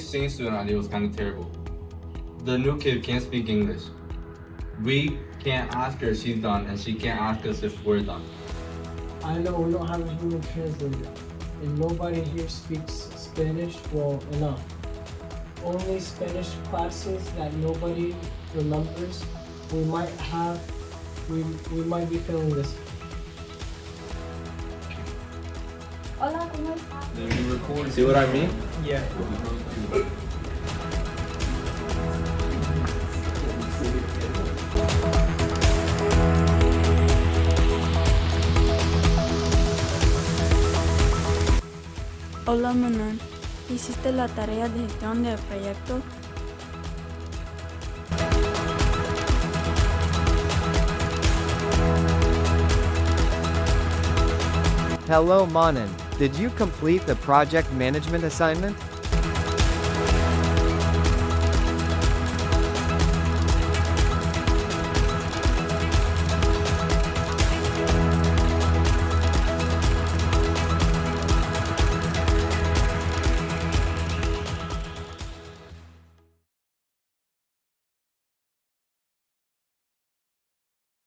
exchange student idea was kind of terrible. The new kid can't speak English. We can't ask her if she's done, and she can't ask us if we're done. I know we don't have a human translator, and nobody here speaks Spanish well enough. Only Spanish classes that nobody remembers. We might be feeling this. Hola, ¿cómo estás? See what I mean? Yeah. Hola Manuel, ¿hiciste la tarea de gestión de proyecto? Hello Manan, did you complete the project management assignment?